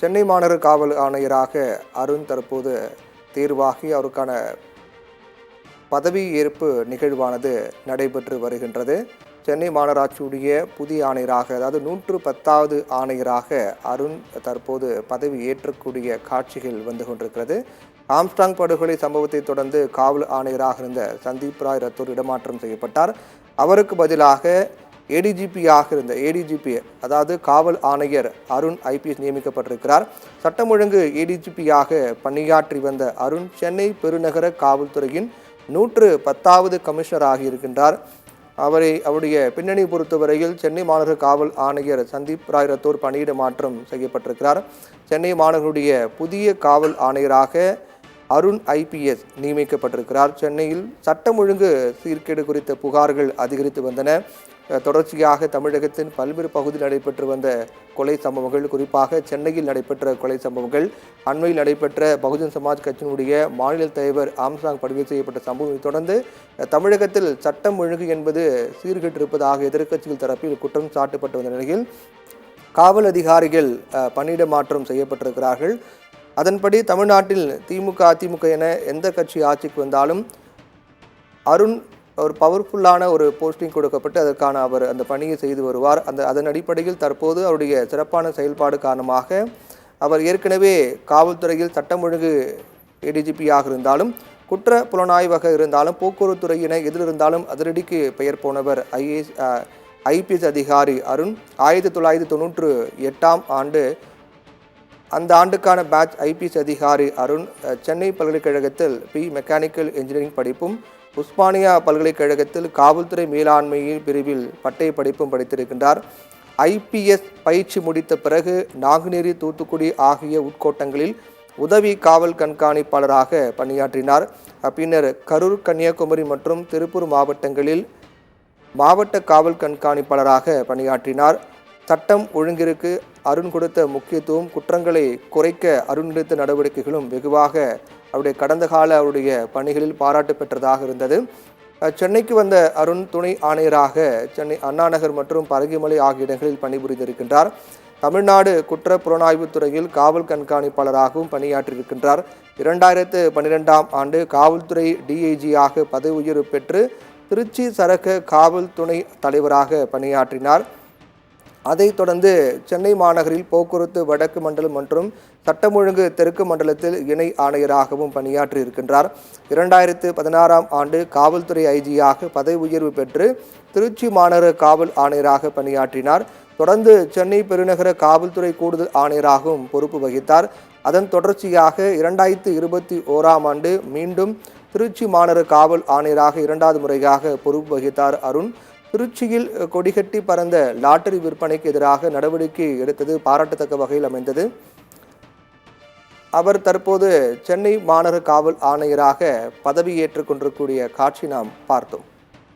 சென்னை மாநகர காவல் ஆணையராக அருண் தற்போது தேர்வாகி அவருக்கான பதவியேற்பு நிகழ்வானது நடைபெற்று வருகின்றது. சென்னை மாநகராட்சியுடைய புதிய ஆணையராக, அதாவது 110வது ஆணையராக அருண் தற்போது பதவி ஏற்றக்கூடிய காட்சிகள் வந்து கொண்டிருக்கிறது. ஆம்ஸ்ட்ராங் படுகொலை சம்பவத்தை தொடர்ந்து காவல் ஆணையராக இருந்த சந்தீப் ராய் ரத்தோர் இடமாற்றம் செய்யப்பட்டார். அவருக்கு பதிலாக ஏடிஜிபியாக இருந்த அதாவது காவல் ஆணையர் அருண் ஐபிஎஸ் நியமிக்கப்பட்டிருக்கிறார். சட்டம் ஒழுங்கு ஏடிஜிபியாக பணியாற்றி வந்த அருண் சென்னை பெருநகர காவல்துறையின் 110வது கமிஷனராக இருக்கின்றார். அவருடைய பின்னணி பொறுத்தவரையில் சென்னை மாநகர காவல் ஆணையர் சந்தீப் ராய் ரத்தோர் பணியிட மாற்றம் செய்யப்பட்டிருக்கிறார். சென்னை மாநகருடைய புதிய காவல் ஆணையராக அருண் ஐபிஎஸ் நியமிக்கப்பட்டிருக்கிறார். சென்னையில் சட்டம் ஒழுங்கு சீர்கேடு குறித்த புகார்கள் அதிகரித்து வந்தன. தொடர்ச்சியாக தமிழகத்தின் பல்வேறு பகுதியில் நடைபெற்று வந்த கொலை சம்பவங்கள், குறிப்பாக சென்னையில் நடைபெற்ற கொலை சம்பவங்கள், அண்மையில் நடைபெற்ற பகுஜன் சமாஜ் கட்சியினுடைய மாநில தலைவர் ஆம்ஸ்ட்ராங் படுகொலை செய்யப்பட்ட சம்பவத்தை தொடர்ந்து தமிழகத்தில் சட்டம் ஒழுங்கு என்பது சீர்கெட்டிருப்பதாக எதிர்க்கட்சிகள் தரப்பில் குற்றம் சாட்டப்பட்டு வந்த நிலையில் காவல் அதிகாரிகள் பணியிட மாற்றம் செய்யப்பட்டிருக்கிறார்கள். அதன்படி தமிழ்நாட்டில் திமுக, அதிமுக என எந்த கட்சி ஆட்சிக்கு வந்தாலும் அருண் ஒரு பவர்ஃபுல்லான ஒரு போஸ்டிங் கொடுக்கப்பட்டு அதற்கான அவர் அந்த பணியை செய்து வருவார். அதன் அடிப்படையில் தற்போது அவருடைய சிறப்பான செயல்பாடு காரணமாக அவர் ஏற்கனவே காவல்துறையில் சட்டம் ஒழுங்கு ஏடிஜிபியாக இருந்தாலும், குற்ற புலனாய்வாக இருந்தாலும், போக்குவரத்து துறையின எதில் இருந்தாலும் அதிரடிக்கு பெயர் போனவர் ஐபிஎஸ் அதிகாரி அருண். 1998ஆம் ஆண்டு அந்த ஆண்டுக்கான பேட்ச் ஐபிஎஸ் அதிகாரி அருண் சென்னை பல்கலைக்கழகத்தில் மெக்கானிக்கல் இன்ஜினியரிங் படிப்பும், உஸ்மானியா பல்கலைக்கழகத்தில் காவல்துறை மேலாண்மையில் பிரிவில் பட்டய படிப்பும் படித்திருக்கின்றார். ஐபிஎஸ் பயிற்சி முடித்த பிறகு நாங்குநேரி, தூத்துக்குடி ஆகிய உட்கோட்டங்களில் உதவி காவல் கண்காணிப்பாளராக பணியாற்றினார். பின்னர் கரூர், கன்னியாகுமரி மற்றும் திருப்பூர் மாவட்டங்களில் மாவட்ட காவல் கண்காணிப்பாளராக பணியாற்றினார். சட்டம் ஒழுங்கிற்கு அருண் கொடுத்த முக்கியத்துவம், குற்றங்களை குறைக்க அருண் எடுத்த நடவடிக்கைகளும் வெகுவாக அவருடைய கடந்த கால அவருடைய பணிகளில் பாராட்டு பெற்றதாக இருந்தது. சென்னைக்கு வந்த அருண் துணை ஆணையராக சென்னை அண்ணாநகர் மற்றும் பரங்கிமலை ஆகிய இடங்களில் பணிபுரிந்திருக்கின்றார். தமிழ்நாடு குற்ற புலனாய்வு துறையில் காவல் கண்காணிப்பாளராகவும் பணியாற்றியிருக்கின்றார். 2012ஆம் ஆண்டு காவல்துறை டிஐஜியாக பதவி உயர்வு பெற்று திருச்சி சரக காவல் துணை தலைவராக பணியாற்றினார். அதைத் தொடர்ந்து சென்னை மாநகரில் போக்குவரத்து வடக்கு மண்டலம் மற்றும் சட்டம் ஒழுங்கு தெற்கு மண்டலத்தில் இணை ஆணையராகவும் பணியாற்றி இருக்கின்றார். 2016ஆம் ஆண்டு காவல்துறை ஐஜியாக பதவி உயர்வு பெற்று திருச்சி மாநகர காவல் ஆணையராக பணியாற்றினார். தொடர்ந்து சென்னை பெருநகர காவல்துறை கூடுதல் ஆணையராகவும் பொறுப்பு வகித்தார். அதன் தொடர்ச்சியாக 2021ஆம் ஆண்டு மீண்டும் திருச்சி மாநகர காவல் ஆணையராக 2வது முறையாக பொறுப்பு வகித்தார் அருண். திருச்சியில் கொடிகட்டி பறந்த லாட்டரி விற்பனைக்கு எதிராக நடவடிக்கை எடுத்தது பாராட்டத்தக்க வகையில் அமைந்தது. அவர் தற்போது சென்னை மாநகர காவல் ஆணையராக பதவியேற்றுக் கொண்டிருக்கக்கூடிய காட்சி நாம் பார்த்தோம்.